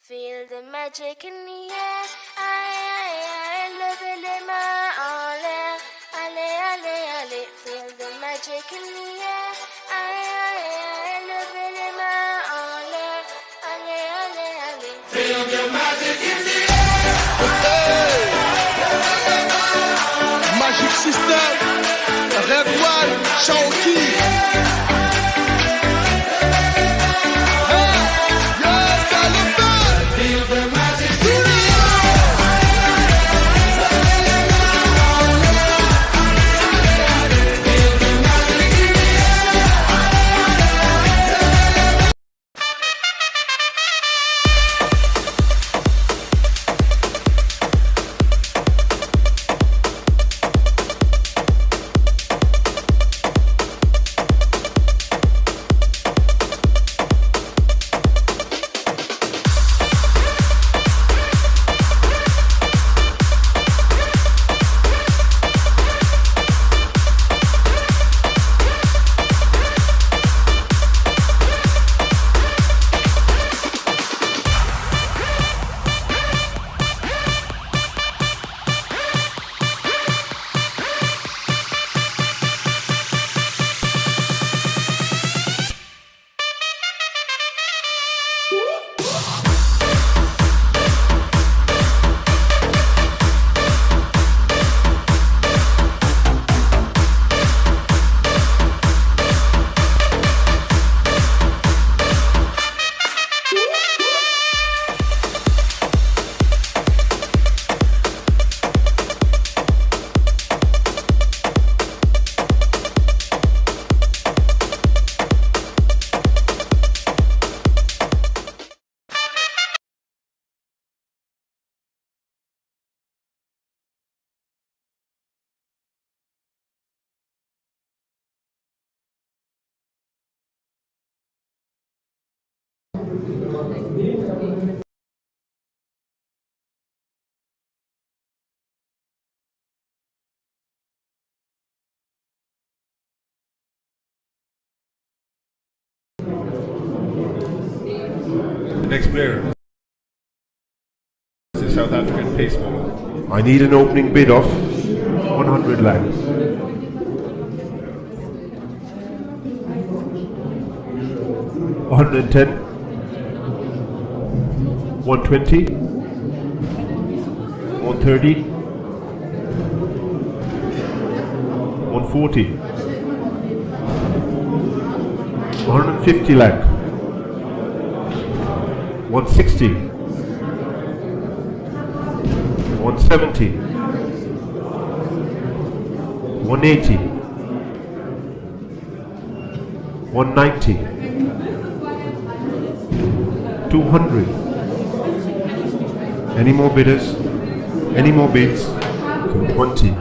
Feel the magic in the air. I love it in my ole, ale, ale, ale. Feel the magic in the air. I love it in my ole, ale, ale, ale. Feel the magic in the air. Magic System, Red One, Shaurya. The next player is the South African pace bowler. I need an opening bid of 100 lakhs. 110, 120, 130, 140, 150 lakh, 160, 170, 180, 190, 200. Any more bidders? Any more bids? 20.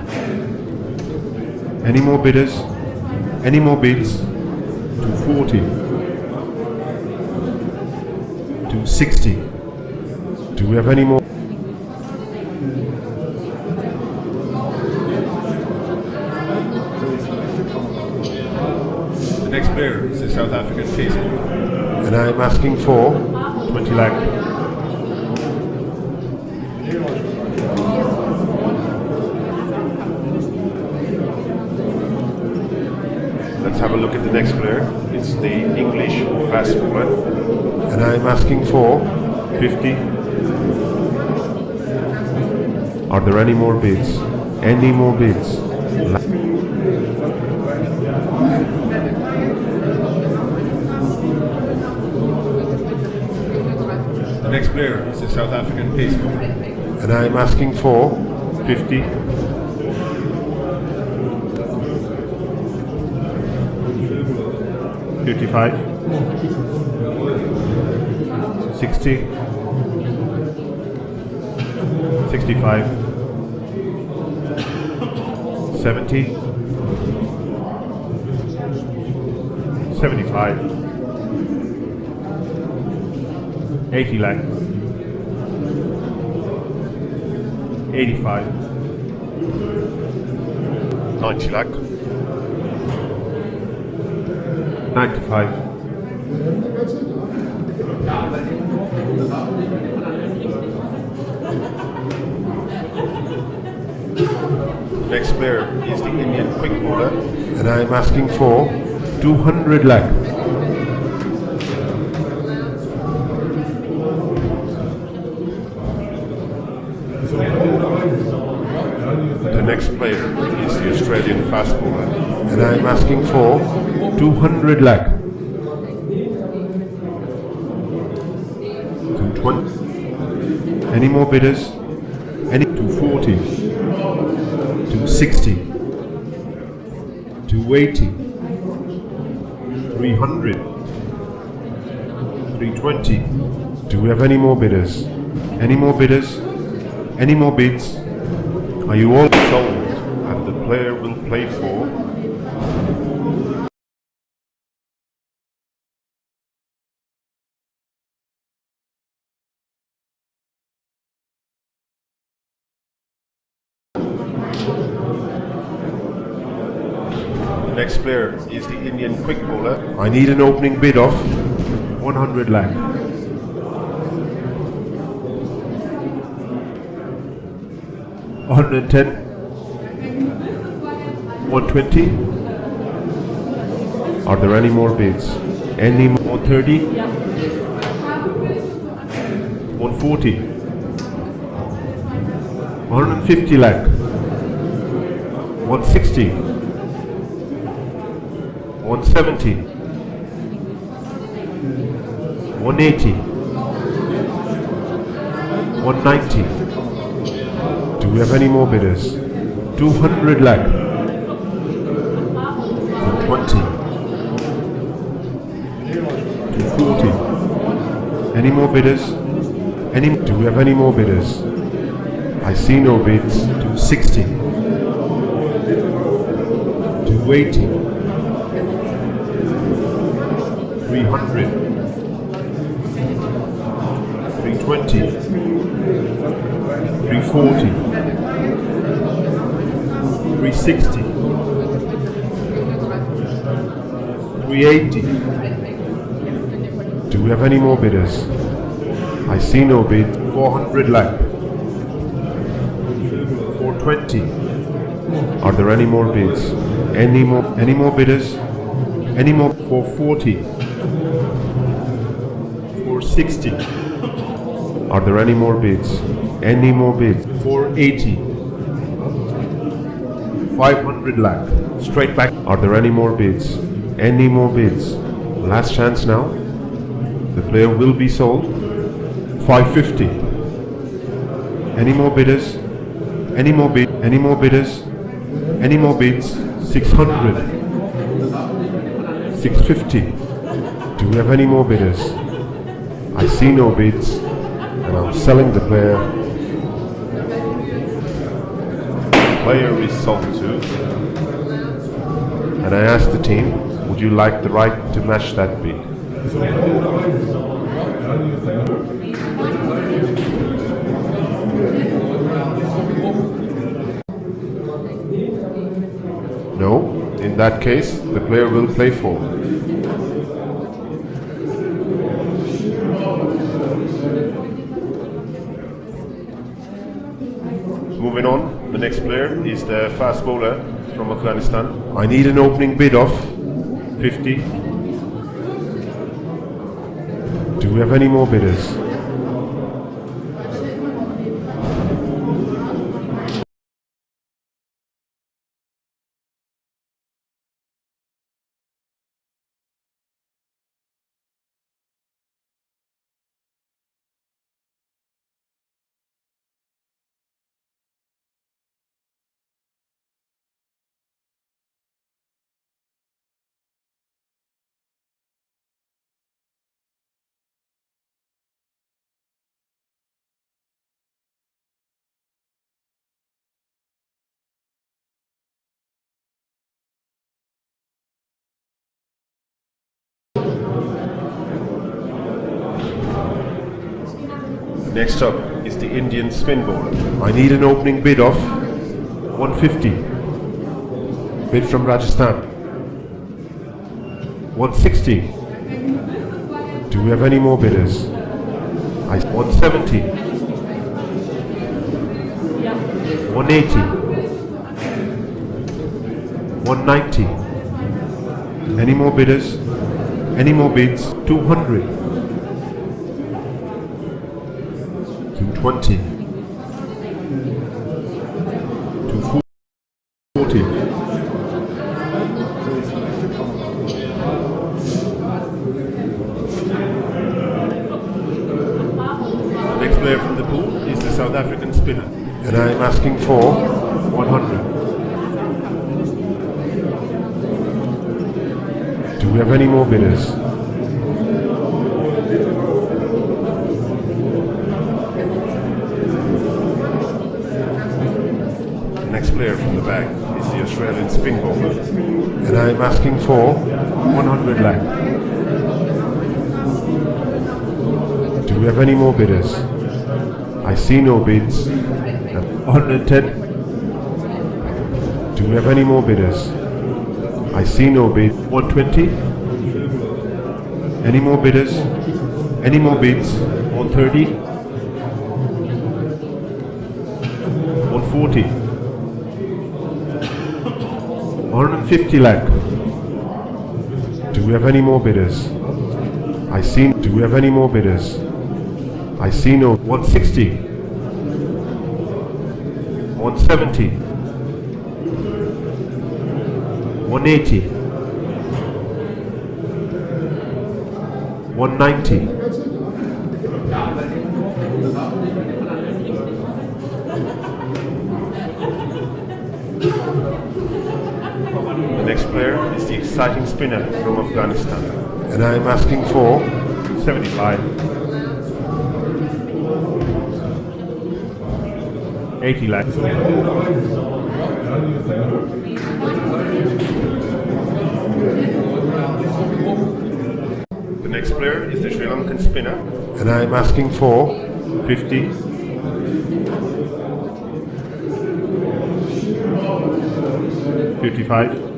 Any more bidders? Any more bids? 240. 260. Do we have any more? The next player is the South African pace bowler. And I'm asking for 20 lakh. Let's have a look at the next player. It's the English fast bowler. And I'm asking for 50. Are there any more bids? Any more bids? The next player is the South African pace bowler. And I'm asking for 50. 55, 60, 65, 70, 75, 80 lakh, 85, 90 lakh, 95, Next player is the Indian quick bowler, and I'm asking for 200 lakh. The next player is the Australian fast bowler, and I'm asking for 200 lakh. 220. Any more bidders? Any 240, 260, 280, 300, 320. Do we have any more bidders? Any more bidders? Any more bids? Are you all sold? And the player will play for the next player is the Indian quick bowler. I need an opening bid of 100 lakh. 110, 120. Are there any more bids? Any more? 130, 140, 150 lakh, 160, 170, 180, 190. Do we have any more bidders? 200 lakh. 220. 240. Any more bidders? Do we have any more bidders? I see no bids. 260. 280. 300. 320. 340. 360, 380. Do we have any more bidders? I see no bid. 400 lakh. 420. Are there any more bids? Any more bidders? Any more? 440. 460. Are there any more bids? Any more bids? 480. 500 lakh. Straight back. Are there any more bids? Any more bids? Last chance now. The player will be sold. 550. Any more bidders? Any more bid? Any more bidders? Any more bids? 600. 650. Do we have any more bidders? I see no bids, and I'm selling the player. Player is sold to, and I asked the team, would you like the right to match that bid? No, in that case the player will play for. Moving on. The next player is the fast bowler from Afghanistan. I need an opening bid of 50. Do we have any more bidders? Next up is the Indian spin bowler. I need an opening bid of 150. Bid from Rajasthan. 160. Do we have any more bidders? 170. 180. 190. Any more bidders? Any more bids? 200. 220. 240. Next player from the pool is the South African spinner. And I'm asking for 100. Do we have any more bidders? Next player from the back is the Australian spin bowler. And I'm asking for 100 lakh. Do we have any more bidders? I see no bids. 110. Do we have any more bidders? I see no bid. 120. Any more bidders? Any more bids? 130. 140. 150 lakh. Do we have any more bidders? I see. Do we have any more bidders? I see no. 160. 170. 180. 190. The next player is the exciting spinner from Afghanistan. And I'm asking for 75. 80 lakhs. The next player is the Sri Lankan spinner. and I'm asking for 50. 55.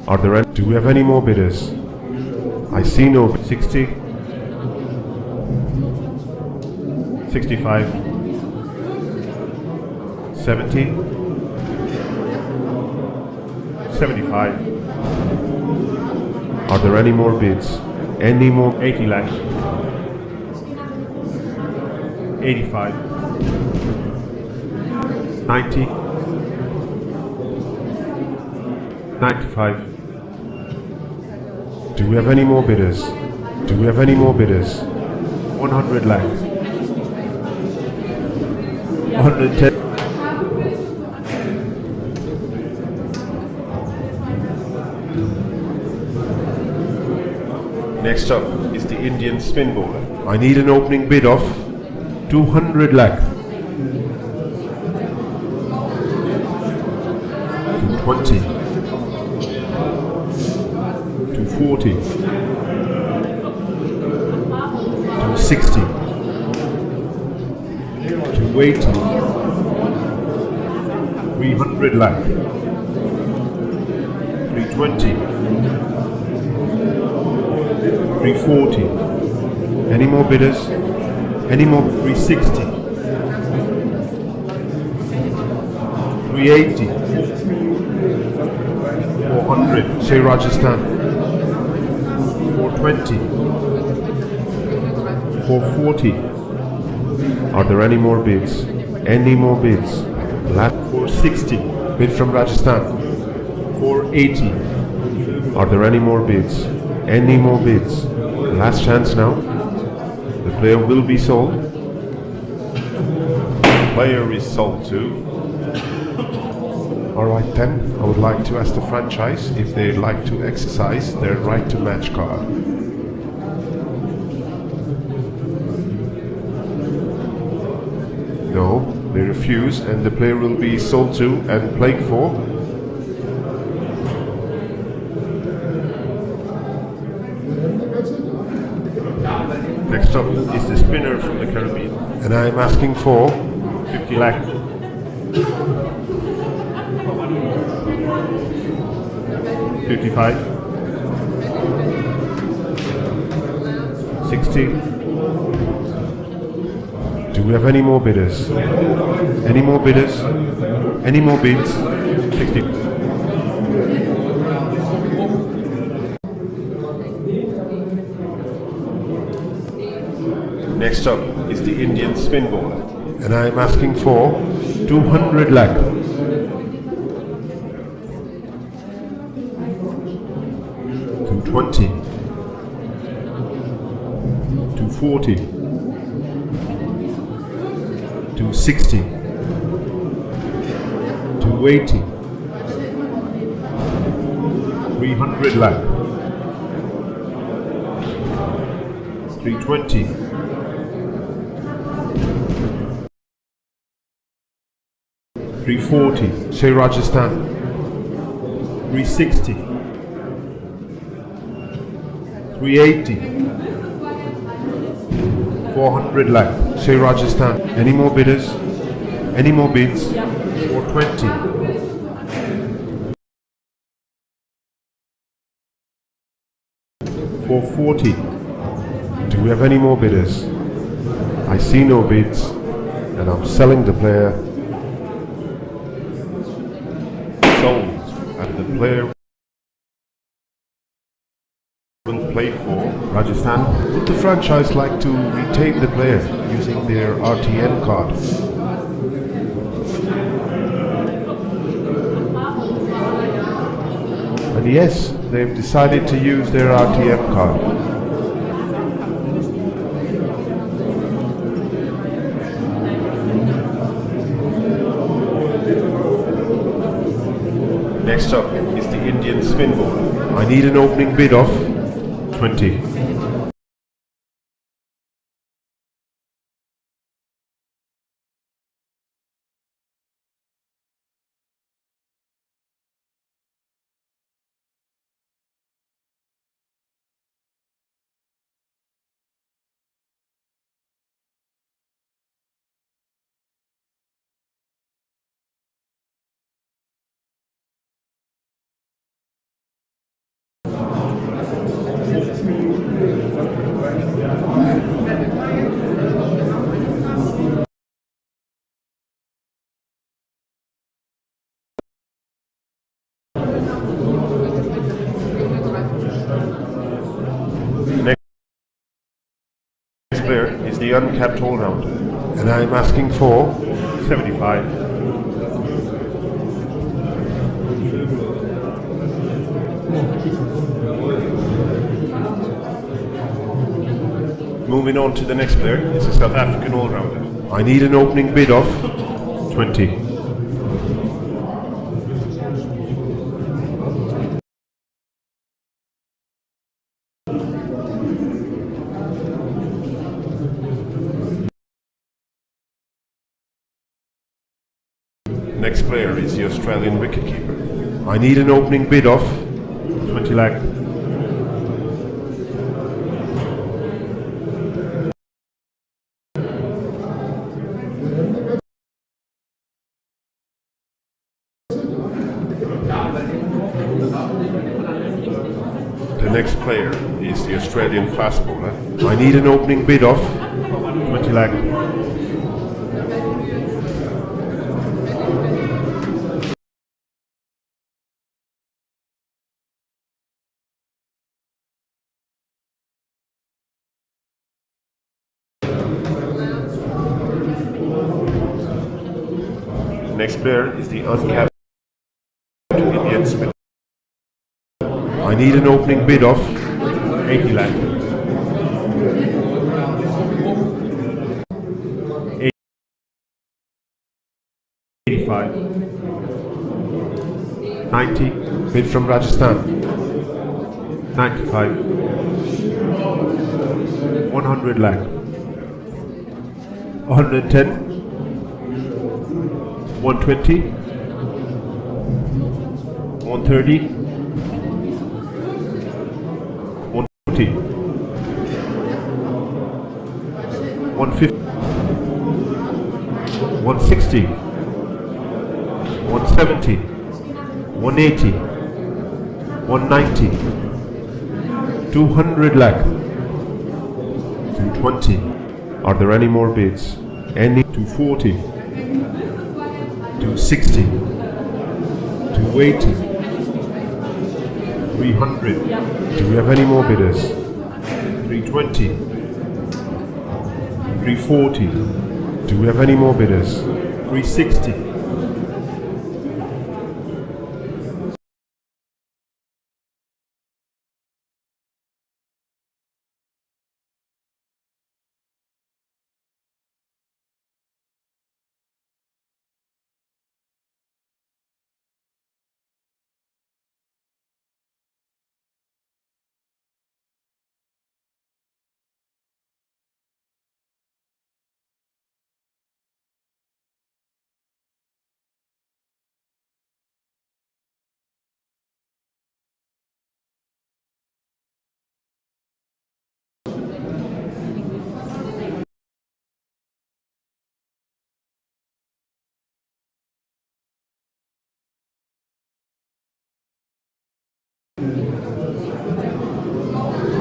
Are there any? Do we have any more bidders? I see no. 60. 65. 70. 75. Are there any more bids? Any more? 80 lakhs. 85. 90. 95. Do we have any more bidders? Do we have any more bidders? 100 lakhs. 110. Next up is the Indian spin bowler. I need an opening bid of 200 lakh. 220. 240. 260. 280. 300 lakh. 320. 340. Any more bidders? Any more? 360. 380. 400. Say Rajasthan. 420. 440. Are there any more bids? Any more bids? Last 460. bid from Rajasthan. 480. Are there any more bids? Any more bids? Last chance now. The player will be sold. Player is sold to. Alright then, I would like to ask the franchise if they'd like to exercise their right to match card. No, they refuse and the player will be sold to and played for. Next up is the spinner from the Caribbean. And I'm asking for 50 lakh. 55. 60. Do we have any more bidders? Any more bidders? Any more bids? 60. Next up is the Indian spin ball, and I'm asking for 200 lakh. 220. 240. 260. 280. 300 lakh. 320. 340. Say Rajasthan. 360. 380. 400 lakh. Say Rajasthan. Any more bidders? Any more bids? 420. 440. Do we have any more bidders? I see no bids, and I'm selling the player. Sold, and the player will play for Rajasthan. Would the franchise like to retain the player using their RTM card? And yes, they've decided to use their RTM card. Next up is the Indian spin ball. I need an opening bid of 20. Next player is the uncapped all-rounder, and I'm asking for 75. Moving on to the next player, it's a South African all-rounder. I need an opening bid of 20. Next player is the Australian wicketkeeper. I need an opening bid of 20 lakh. The next player is the Australian fast bowler. I need an opening bid of 20 lakh. Next player is the uncapped Indian spinner. I need an opening bid of 80 lakh. 85. 90. Bid from Rajasthan. 95. 100 lakh. 110. 120, 130, 140, 150, 160, 170, 180, 190, 200 lakh, 220. Are there any more bids? Any? 240. 260. 280. 300. Do we have any more bidders? 320. 340. Do we have any more bidders? 360.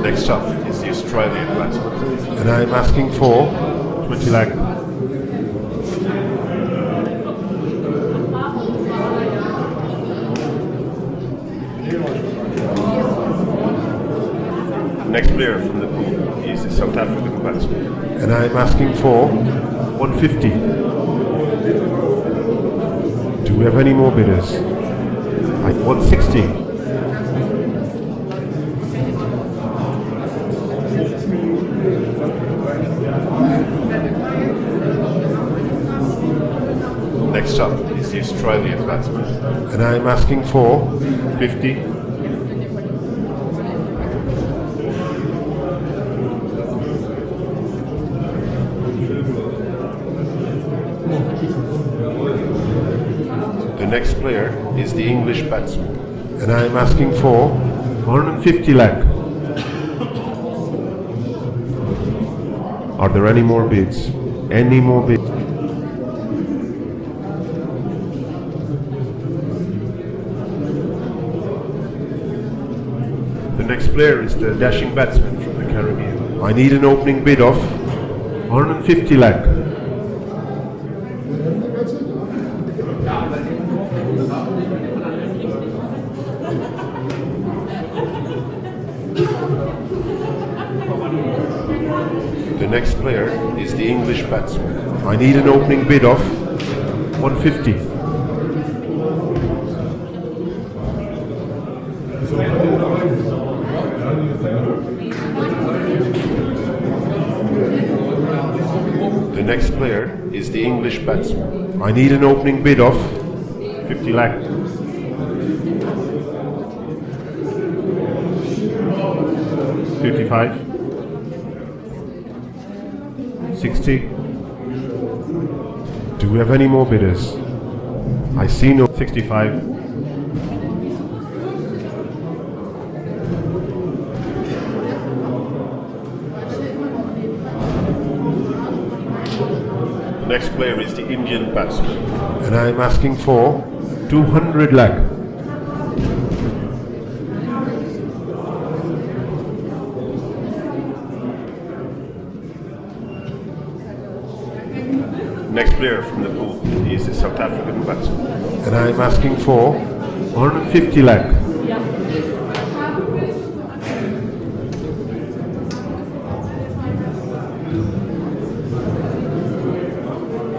Next up is the Australian batsman. And I'm asking for 20 lakh. Next player from the pool is the South African batsman. And I'm asking for 150. Do we have any more bidders? 160. Next up is the Australian batsman. And I'm asking for 50. The next player is the English batsman. And I'm asking for 150 lakh. Are there any more bids? Any more bids? The next player is the dashing batsman from the Caribbean. I need an opening bid of 150 lakh. The next player is the English batsman. I need an opening bid of 150. The next player is the English batsman. I need an opening bid of 50 lakh. $55. 60. Do we have any more bidders? I see no. 65. The next player is the Indian batsman. And I'm asking for 200 lakh. Next player from the pool is the South African batsman. And I'm asking for 150 lakh.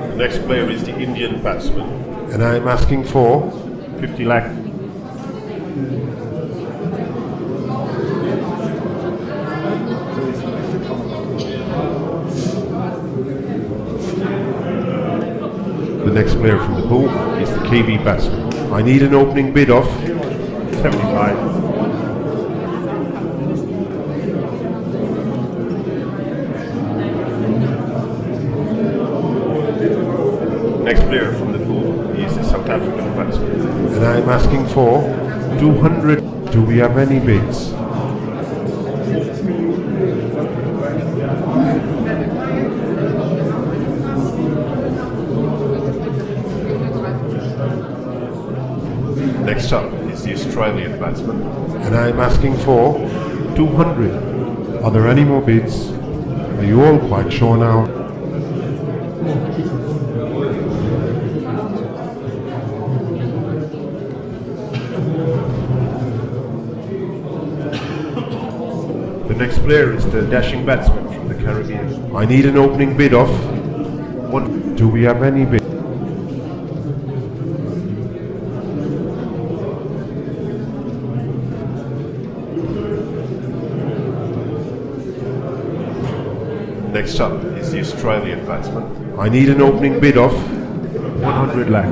The next player is the Indian batsman. And I'm asking for 50 lakh. The next player from the pool is the KB batsman. I need an opening bid of 75. Next player from the pool is the South African batsman. And I'm asking for 200. Do we have any bids? Next up is the Australian batsman. And I'm asking for 200. Are there any more bids? Are you all quite sure now? The next player is the dashing batsman from the Caribbean. I need an opening bid of one. Do we have any bid? Next up is the Australian batsman. I need an opening bid of 100 lakh.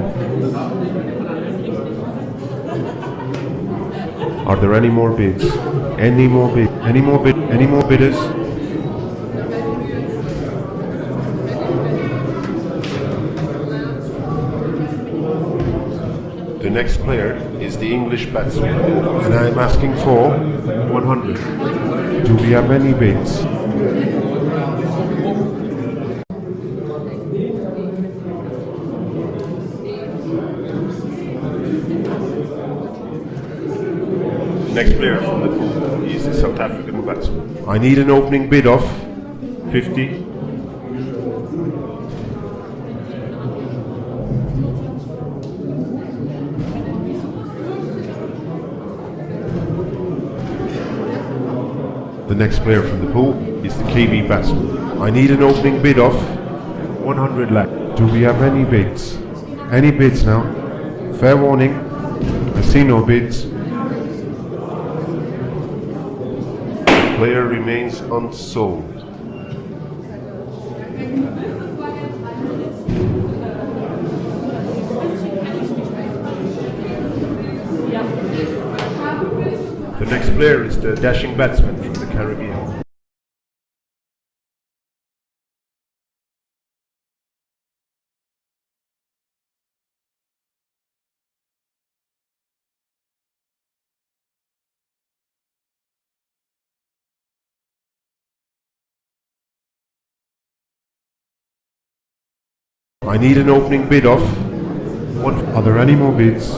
Are there any more bids? Any more bid? Any more bid? Any more bidders? The next player is the English batsman. And I'm asking for 100. Do we have any bids? Next player from the pool is the South African batsman. I need an opening bid of 50. The next player from the pool is the Kiwi batsman. I need an opening bid of 100 lakh. Do we have any bids? Any bids now? Fair warning. I see no bids. Player remains unsold. The next player is the dashing batsman from the Caribbean. I need an opening bid of one. Are there any more bids?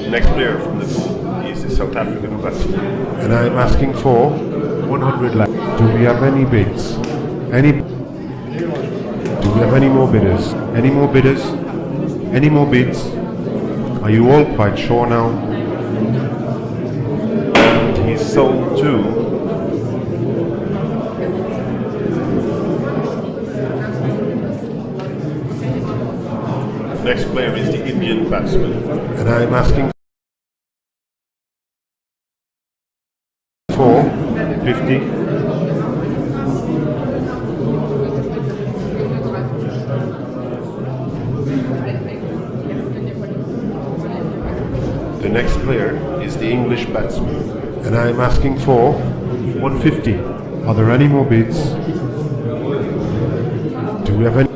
Next player from the pool is the South African batsman. And I'm asking for 100 lakh. Do we have any bids? Any? Do we have any more bidders? Any more bidders? Any more bids? Are you all quite sure now? And he's sold too. Next player is the Indian batsman. And I'm asking for 50. The next player is the English batsman. And I'm asking for 150. Are there any more bids? Do we have any?